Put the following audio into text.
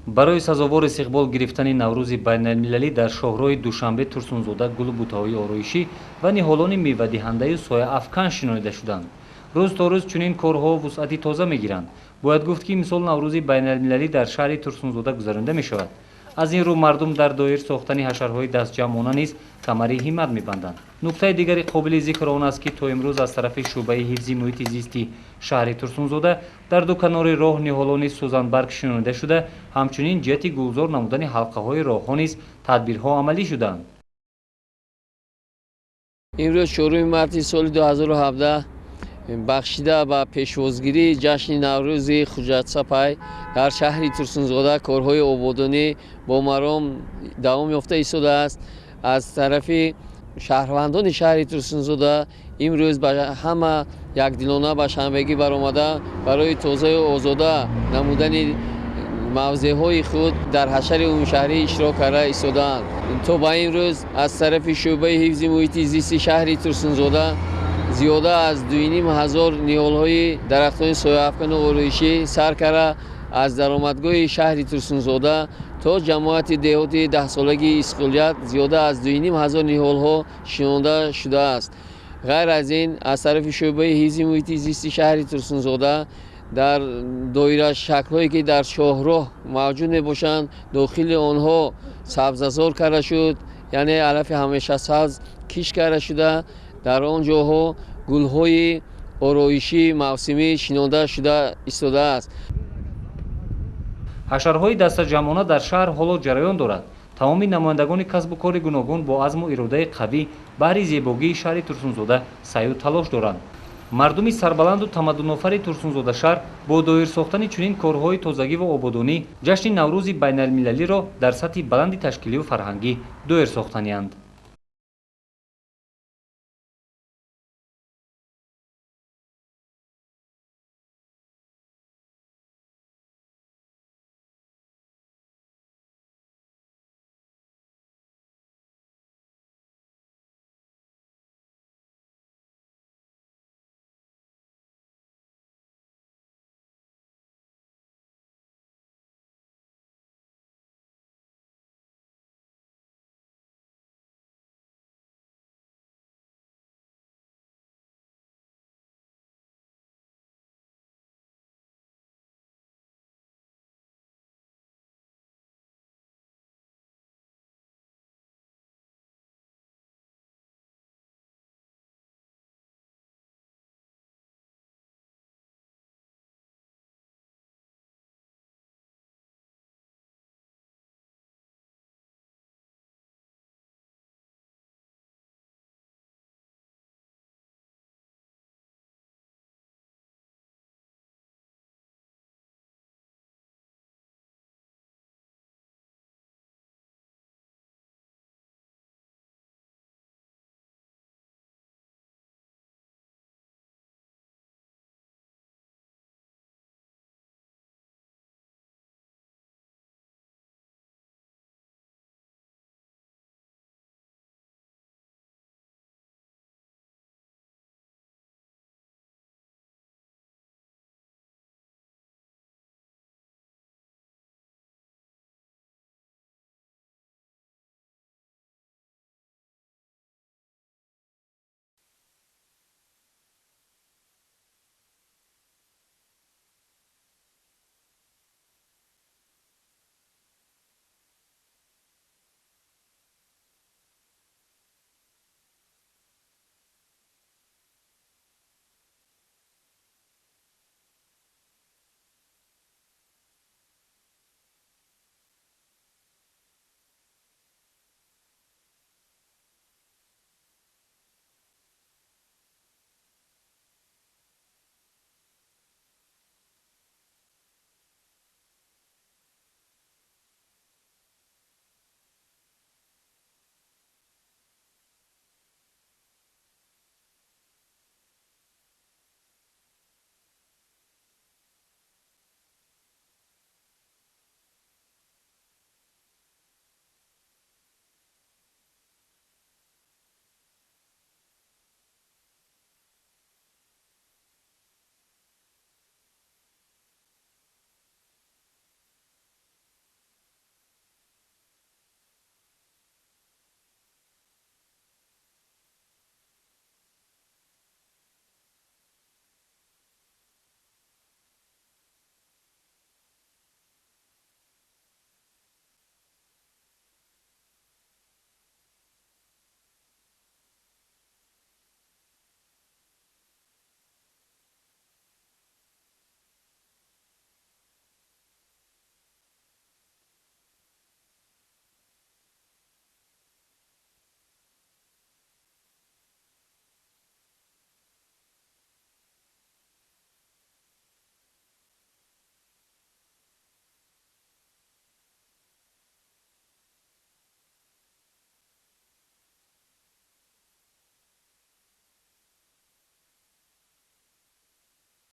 барои сазовор истиқбол гирифтани наврӯзи байналмилалӣ дар шоҳроҳи душанбе турсунзода гулу бутаҳои ороишӣ ва ниҳолони мевадиҳандаyu сояафкан шинонида шуданд. рӯз то рӯз чунин корҳо вусъати тоза мегиранд. бояд гуфт ки имсол наврӯзи байналмилалӣ дар шаҳри турсунзода гузаронида мешавад. аз ин рӯ мардум дар доир сохтани ҳашарҳои дастҷамъона низ камари ҳиммат мебанданд. нуктаи дигари қобили зикр он аст ки то имрӯз аз тарафи шӯъбаи ҳифзи муҳити зисти шаҳри турсунзода дар ду канори роҳ ниҳолони сӯзанбарг шинонида шуда, ҳамчунин ҷиҳати гулзор намудани ҳалқаҳои роҳҳо низ тадбирҳо амалӣ шуданд. имрӯз 4 марти соли 2017 бахшида ба пешвозгирии ҷашни наврӯзи хуҷатсапай дар шаҳри турсунзода корҳои ободонӣ бо маром давом ёфта истодааст. аз тарафи шаҳрвандони шаҳри турсунзода имрӯз ба ҳама якдилона ба шанбегӣ баромада барои тозаю озода намудани мавзеъҳои худ дар ҳашари умумшаҳрӣ иштирок карда истодаанд. то ба имрӯз аз тарафи шӯъбаи ҳифзи муҳити зисти шаҳри турсунзода зиёда аз 2500 ниҳолҳои дарахтони сояафкану ороишӣ сар карда аз даромадгоҳи шаҳри турсунзода то ҷамоати деҳоти 10-солаги исқолият зиёда аз 2500 ниҳолҳо шинонида шудааст. ғайр аз ин аз тарафи шӯъбаи ҳифзи муҳити зисти шаҳри турсунзода дар доира шаклҳое ки дар шоҳроҳ мавҷуд мебошанд дохили онҳо сабзазор карда шуд, яъне алафи ҳамешасабз киш карда шуда дар он ҷоҳо гулҳои ороишии мавсимӣ шинонида шуда истодааст. ҳашарҳои дастаҷамъона дар шаҳр ҳоло ҷараён дорад. тамоми намояндагони касбу кори гуногун бо азму иродаи қавӣ баҳри зебогии шаҳри турсунзода саъю талош доранд. мардуми сарбаланду тамаддунофари турсунзода шаҳр бо доир сохтани чунин корҳои тозагӣ ва ободонӣ ҷашни наврӯзи байналмилалиро дар сатҳи баланди ташкилию фарҳангӣ доир сохтанианд.